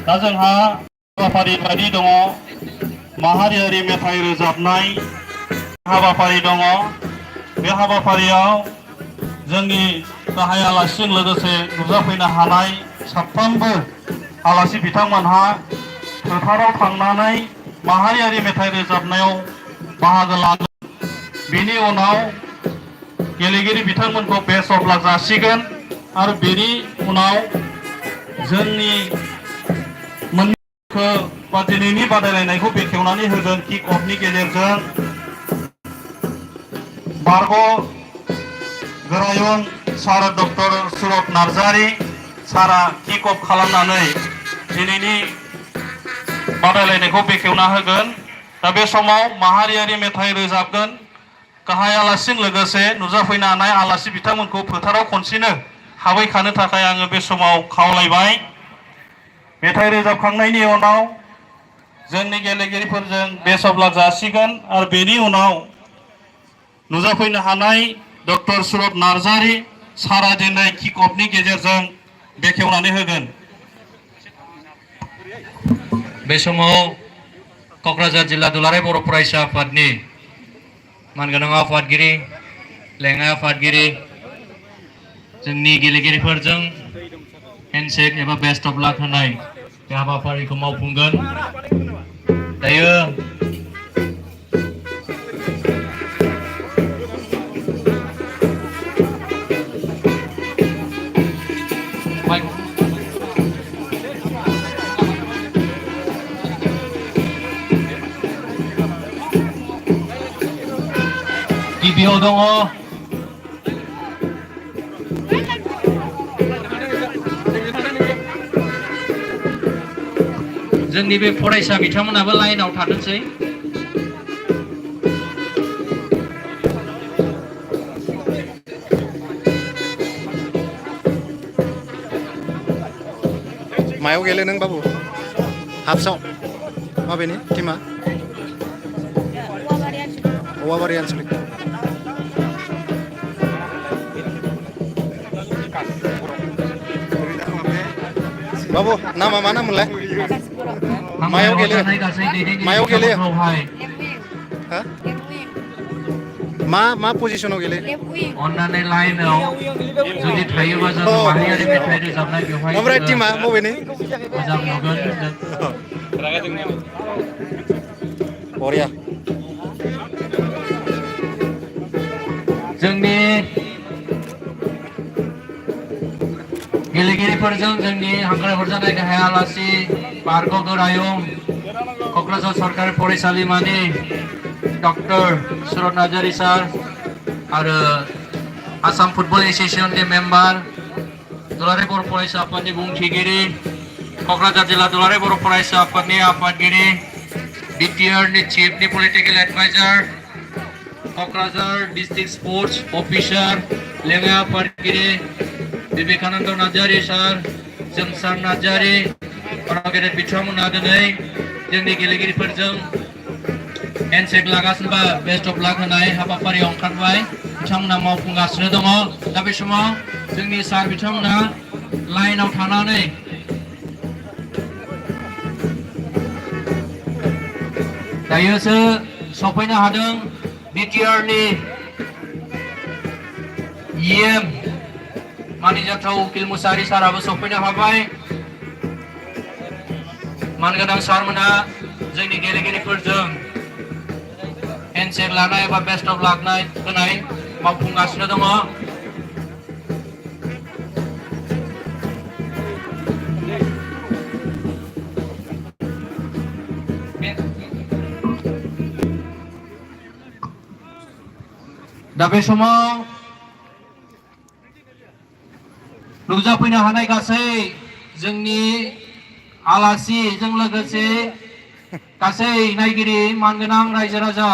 दा जोंहा हाबाफारि बायदि दङ माहारियारि मेथाइ रोजाबनाय हाबाफारि दङ। बे हाबाफारियाव जोंनि गाहाय आलासिजों लोगोसे नुजाफैनो हानाय साफ्रोमबो आलासि बिथांमोनहा फोथाराव थांनानै माहारियारि मेथाइ रोजाबनायाव बाहागो लागोन। बेनि उनाव गेलेगिरि बिथांमोनखौ बेस्ट अफ लाक जासिगोन आरो बेनि उनाव जोंनि मोननैखौ बा दिनैनि बादायलायनायखौ बेखेवनानै होगोन किक अफनि गेजेरजों। बारग' गोरायुं सार डक्टर सुरत नार्जारि सारा किक अफ खालामनानै दिनैनि बादायलायनायखौ बेखेवना होगोन। दा बे समाव माहारियारि मेथाइ रोजाबगोन। गाहाय आलासिजों लोगोसे नुजाफैनो हानाय आलासि बिथांमोनखौ फोथाराव खनसेनो हाबहैखानो थाखाय आङो बे समाव खावलायबाय। मेथाइ रोजाबखांनायनि उनाव जोंनि गेलेगिरिफोरजों बेस्ट अफ लाक जासिगोन आरो बेनि उनाव नुजाफैनो हानाय डक्टर सुरत नार्जारि सारा दिनै किक अफनि गेजेरजों बेखेवनानै होगोन। बे समाव क'क्राझार जिल्ला दुलाराय बर' फरायसा आफादनि मानगोनां आफादगिरि लेङाइ आफादगिरि जोंनि गेलेगिरिफोरजों हेन्डशेक एबा बेस्ट अफ लाक होनाय बे हाबाफारिखौ मावफुंगोन। दायो गिबियाव दङ जोंनि बे फरायसा बिथांमोनाबो लाइनाव थाथोंसै। मायाव गेले नों बाबु? हाफसाव माबेनि टिमा? औवाबारि आनसलिक। बाबु नामा मा नाममोनलाय? मायाव गेले? मायाव गेले? हा? मा पजिसनाव गेले? अन्नानै लाइनाव जुदि थायोबा जों माहारियारि मेथाइ रोजाबनाय बेवहाय ओमफ्राय टिमा बबेनि? मोजां नुगोन। बरिया। जोंनि गेलेगिरिफोरजों जोंनि हांख्राय हरजानाय गाहाय आलासि बारग' गोरायुं क'क्राझार सरकारि फरायसालिमानि डक्टर सुरत नार्जारि सार आरो आसाम फुटबल एस'सिएशननि मेम्बार दुलाराय बर' फरायसा आफादनि बुंथिगिरि क'क्राझार जिल्ला दुलाराय बर' फरायसा आफादनि आफादगिरि बिटिआरनि चिफनि political adviser Kokrajhar district sports officer लेङाइ आफादगिरि विवेकानन्द नार्जारि सार जोंसार नार्जारि गेदेर बिथांमोनहा दिनै जोंनि गेलेगिरिफोरजों हेन्डशेक लागासिनो बा बेस्ट अफ लाक होनाय हाबाफारियाव ओंखारबाय। बिथांमोना मावफुंगासिनो दङ। दा बे समाव जोंनि सार बिथांमोना लाइनाव थानानै दायोसो सफैनो हादों। बिटिआरनि इएम मानिजाथाव उकिल मुसाहारि साराबो सफैनो हाबाय। मानगोनां सारमोना जोंनि गेलेगिरिफोरजों हेन्डशेक लानाय एबा बेस्ट अफ लाक होनाय मावफुंगासिनो दङ। दा बे समाव नुजाफैनो हानाय गासै जोंनि आलासिजों लोगोसे गासै नायगिरि मानगोनां रायजो राजा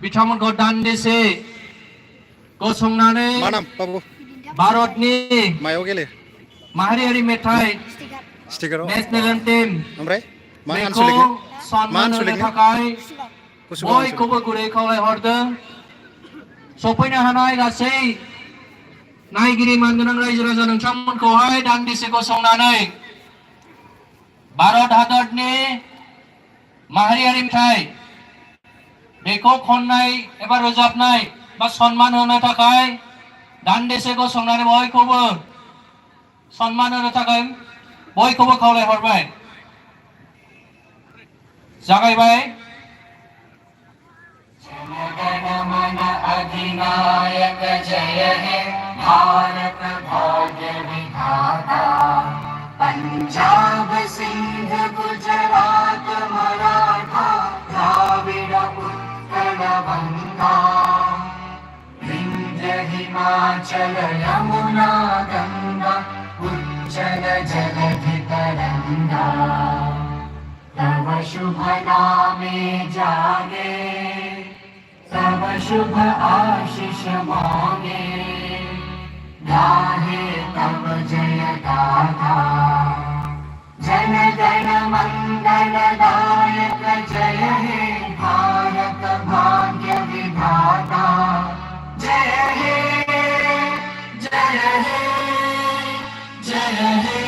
बिथांमोनखौ दान्दिसे गसंनानै मा नाम बाबु? भारतनि मायाव गेले? माहारियारि मेथाइ स्टिकाराव नेशनेल एन्थेम ओमफ्राय मा बेखौ आनसलिकनि? मा सनमान होनो आनसलिकनि? थाखाय कुसुगाव आनसलिक। बयखौबो गुरै खावलायहरदों। सफैनो हानाय गासै नायगिरि मानगोनां रायजो राजा नोंथांमोनखौहाय दान्दिसे गसंनानै भारत हादरनि माहारियारि मेथाइ बेखौ खननाय एबा रोजाबनाय बा सन्मान होनो थाखाय दान्दिसे गसंनानै बयखौबो सन्मान होनो थाखाय बयखौबो खावलायहरबाय। जागायबाय। जनगण मन अधिनायक जय हे भारत भाग्य विधाता पंजाब सिंध गुजरात मराठा द्राविड़ उत्कल बंगा विंध्य हिमाचल यमुना गंगा उच्चल जलधि तरंगा तव शुभ नामे जागे तव शुभ आशीष मांगे गाहे तव जय गाथा जन गण मंगल दायक जय हे भारत भाग्य विधाता जय हे जय हे जय हे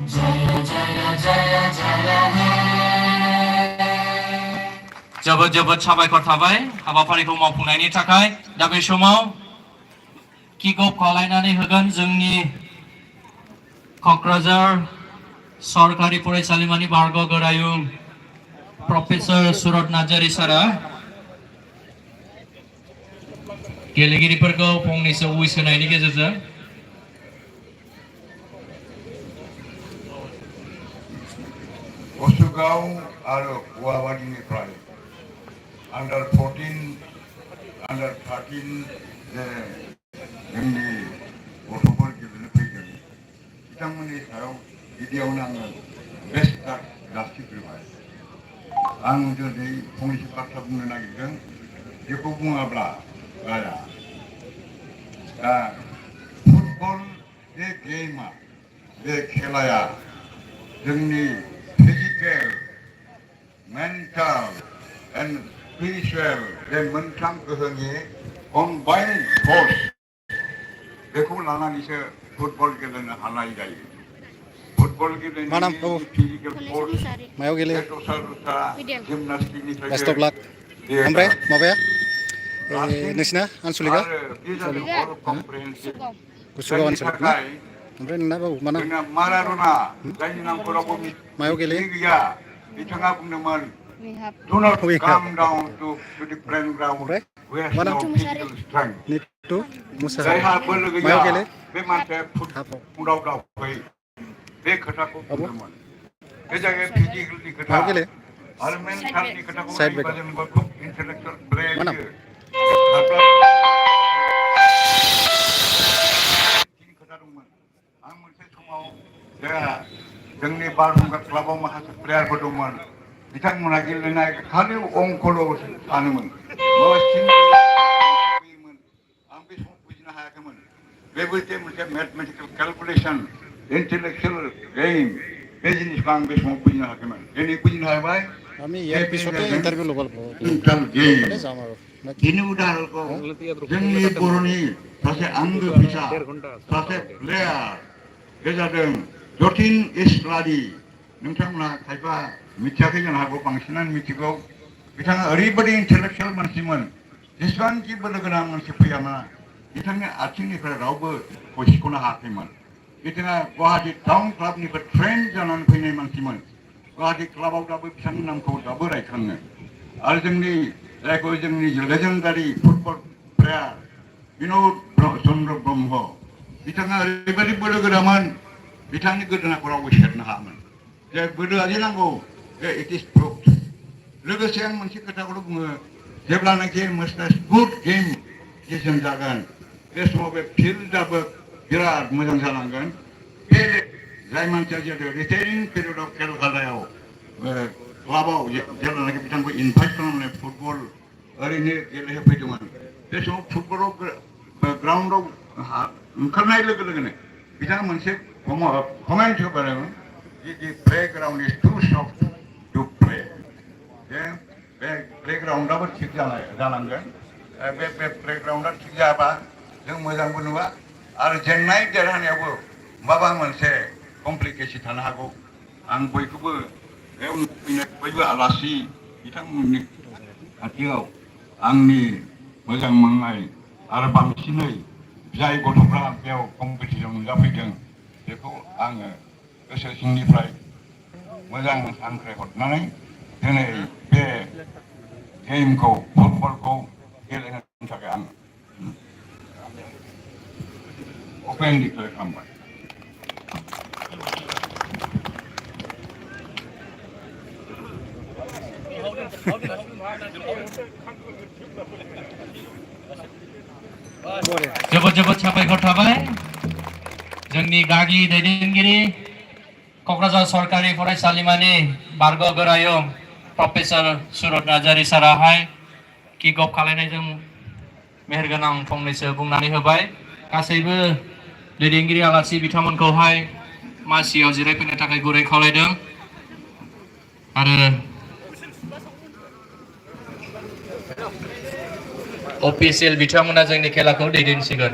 जय जय जय जय हे जोबोद जोबोद साबायखर थाबाय हाबाफारिखौ मावफुंनायनि थाखाय। दा बे समाव किक अफ खालायनानै होगोन जोंनि क'क्राझार सरकारि फरायसालिमानि बारग' गोरायुं प्रफेसर सुरत नार्जारी सारा गेलेगिरिफोरखौ फंनैसो उइस होनायनि गेजेरजों Simborgaon आरो हौवाबादिनिफ्राय अंडर 14 अंडर 13 जे जोंनि गथ'फोर गेलेनो फैगोन बिथांमोननि सायाव गिबियावनो आङो बेस्ट जासिग्रोबाय। आं दिनै फंनैसो बाथ्रा बुंनो नागिरदों बेखौ बुङाब्ला जाया। दा फुटबल बे गेमा बे खेलाया जोंनि फिजिकेल मेन्टेल एन्ड स्पिरिचुएल बे मोनथाम गोहोनि कम्बाइन्ड फर्स बेखौ लानानैसो फुटबल गेलेनो हानाय जायो। फुटबल गेलेनायनि फिजिकेल फर्स मायाव गेलेयो? बे दस्रा दस्रा जिमनास्टिकनिफ्राय बेस्ट अफ लाक। ओमफ्राय माबाया नोंसिना आनसलिकआ गुसुगाव आनसलिक ना? ओमफ्राय नोंना बाबु मा नाम? जोंना माराड'ना जायनि नामखौ रावबो मायाव गेलेयो? गैया बिथाङा बुंदोंमोन do not come down to the playing ground who has no physical strength. Nitu Mushahary जायहा बोलो गैया मायाव गेलेयो? बे मानसिया फुटबलाव दावखै बे खोथाखौ बुंदोंमोन। बे जायगाया फिजिकेलनि खोथा मायाव गेलेयो? आरो मेन्टालनि खोथाखौ साइड नायोबा बेकआव। जोंबो खुब इन्टेलेक्चुवेल मा नाम? ब्रेन खोथा दंमोन। आं मोनसे समाव जोंनि बारहुंखा क्लाबाव माखासे प्लेयारफोर दंमोन बिथांमोनहा गेलेनाय खालि अंकल' सानोमोन आं बे समाव बुजिनो हायाखैमोन। बेबो मोनसे मेथमेटिकेल केलकुलेसन इन्टेलेक्चुवेल गेम बे जिनिसखौ आं बे समाव बुजिनो हायाखैमोन। दिनै बुजिनो हाबाय। बेनि उदाहरणखौ जोंनि बर'नि सासे आंगो फिसा सासे प्लेयार बे जादों जतिन इस्लारि। नोंथांमोनहा खायफा मिथियाखै जानो हागौ, बांसिनानो मिथिगौ। बिथाङा ओरैबायदि इन्टेलेक्चुवेल मानसिमोन जेसेबांखि बोलो गोनां मानसि फैयामोन बिथांनि आथिंनिफ्राय रावबो खसिख'नो हायाखैमोन। बिथाङा गुवाहाटि टाउन क्लाबनिफ्राय ट्रेन जानानै फैनाय मानसिमोन। गुवाहाटि क्लाबाव दाबो बिथांनि नामखौ दाबो रायखाङो। आरो जोंनि जायखौ जोंनि लेजेन्डारि फुटबल प्लेयार बिन'द चन्द्र ब्रह्म बिथाङा ओरैबायदि बोलो गोरामोन बिथांनि गोदोनाखौ रावबो सेरनो हायामोन। जे बोलोआ जे नांगौ बे इट इज प्रुफ। लोगोसे आं मोनसे खोथाखौल' बुङो, जेब्लानाखि मोनसे गुड गेम सेसन जागोन बे समाव बे फिल्डआबो बिराद मोजां जानांगोन। बे जाय मानसिया जेरै रिटायारिं पिरियडआव केलकातायाव क्लाबाव जेब्लानाखि बिथांखौ इनभाइट खालामनानै फुटबल ओरैनो गेलेहोफैदोंमोन बे समाव फुटबलाव ग्राउन्डआव ओंखारनाय लोगो लोगोनो बिथाङा मोनसे कमेन्ट होबायमोन दि प्लेग्राउन्ड इज टु सफ्ट टु प्ले। बे प्लेग्राउन्डआबो थिग जानांगोन। बे प्लेग्राउन्डआ थिग जायाबा जों मोजांबो नुवा आरो जेननाय देरहानायावबो माबा मोनसे कमप्लिकेसन थानो हागौ आं बयखौबो बयबो आलासि बिथांमोननि खाथियाव आंनि मोजां मोननाय आरो बांसिनै जाय गथ'फ्रा बेयाव कम्पिटिसन नुजाफैदों बेखौ आङो गोसो सिंनिफ्राय मोजां हांख्रायहरनानै दिनै बे गेमखौ फुटबलखौ गेलेहोनो थाखाय आं अपेन डिक्लेयार खालामबाय। जोबोद जोबोद साबायखर थाबाय जोंनि गागि दैदेनगिरि क'क्राझार सरकारि फरायसालिमानि बारग' गोरायुं professor Surat Narzary साराहाय kick of खालामनायजों मेहेरगोनां फंनैसो बुंनानै होबाय। गासैबो दैदेनगिरि आलासि बिथांमोनखौहाय मासियाव जिरायफैनो थाखाय गुरै खावलायदों आरो अफिसियेल बिथांमोना जोंनि खेलाखौ दैदेनसिगोन।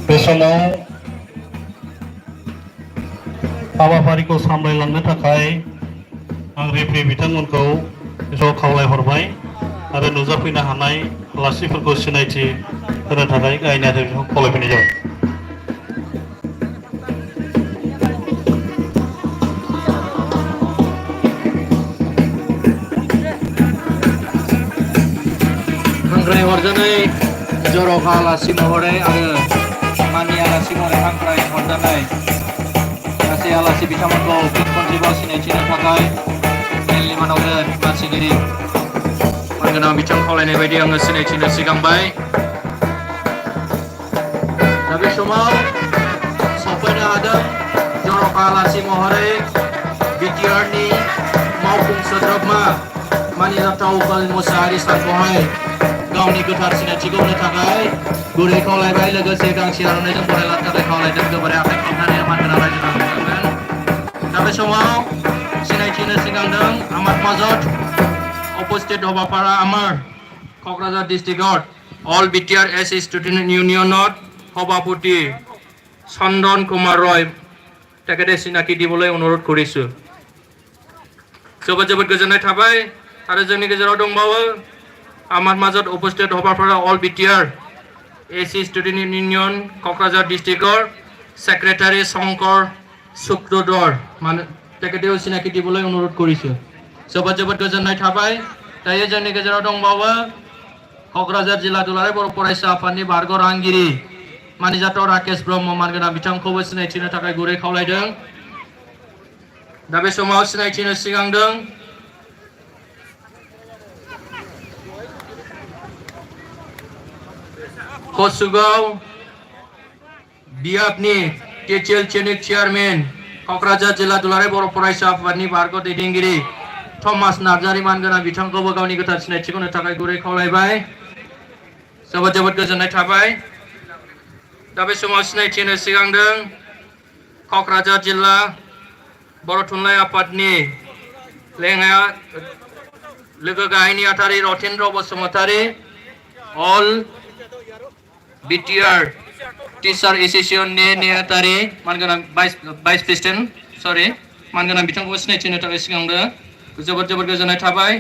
बे समाव हाबाफारिखौ सामलायलांनो थाखाय आं रेफ्रि बिथांमोनखौ ज' खावलायहरबाय आरो नुजाफैनो हानाय आलासिफोरखौ सिनायथि होनो थाखाय गाहाय नेहाथारिखौ खावलायफैनाय जाबाय। हांख्राय हरजानाय जर'खा आलासि महरै आरो माननि आलासि महरै हांख्राय हरजानाय गासै आलासि बिथांमोनखौ फिन खनसेबाव सिनायथिनो थाखाय मेलनि मानावनो मानसिगिरि मानगोनां बिथां खावलायनाय बायदि आङो सिनायथिनो सिगांबाय। दा बे समाव सफैनो हादों जर'खा आलासि महरै बिटिआरनि मावफुं सोद्रोमा मानिजाथाव उपेल मुसाहारि सारखौहाय गावनि गोथार सिनायथिखौ होनो थाखाय गुरै खावलायबाय। लोगोसे गांसे आर'नाइजों बरायलांनो थाखाय खावलायदों। गोबारै आखाइ खबनानै मानगोनां रायजो राजाफोरनो दा बे समाव सिनायथिनो सिगांदों आमाद माजद उपस्थित हबाफारा आमार क'क्राझार डिस्ट्रिक्टत अल बिटिआर एस स्टुडेन्ट इउनियনত सभापति चन्दन कुमार रय तेखेते सिनाखि दिবলৈ अनुरोध কৰিছো। जोबोद जोबोद गोजोननाय थाबाय आरो जोंनि गेजेराव दंबावो आमाद माजद उपस्थित हबाफारा all BTR S student union Kokrajhar डिस्ट्रिक्टर सेक्रेटारि शंकर शुक्लधर तेखेतेও सिनाखि दिবলৈ अनुरोध কৰিছো। जोबोद जोबोद गोजोननाय थाबाय। दायो जोंनि गेजेराव दंबावो क'क्राझार जिल्ला दुलाराय बर' फरायसा आफादनि बारग' रांगिरि मानिजाथाव राकेश ब्रह्म मानगोनां बिथांखौबो सिनायथिनो थाखाय गुरै खावलायदों। दा बे समाव सिनायथिनो सिगांदों कसुगाव बियाबनि टिचिएल चेयारमेन क'क्राझार जिल्ला दुलाराय बर' फरायसा आफादनि बारग' दैदेनगिरि थमास नार्जारि मानगोनां बिथांखौबो गावनि गोथार सिनायथिखौ होनो थाखाय गुरै खावलायबाय। जोबोद जोबोद गोजोननाय थाबाय। दा बे समाव सिनायथिनो सिगांदों क'क्राझार जिल्ला बर' थुनलाइ आफादनि लेङाइ लोगो गाहाय नेहाथारि रतेन्द्र बसुमतारी अल बिटिआर टिचार एस'सिएशननि नेहाथारि मानगोनां भाइस प्रेसिडेन्ट मानगोनां बिथांखौबो सिनायथिनो थाखाय सिगांदों। जोबोद जोबोद गोजोननाय थाबाय।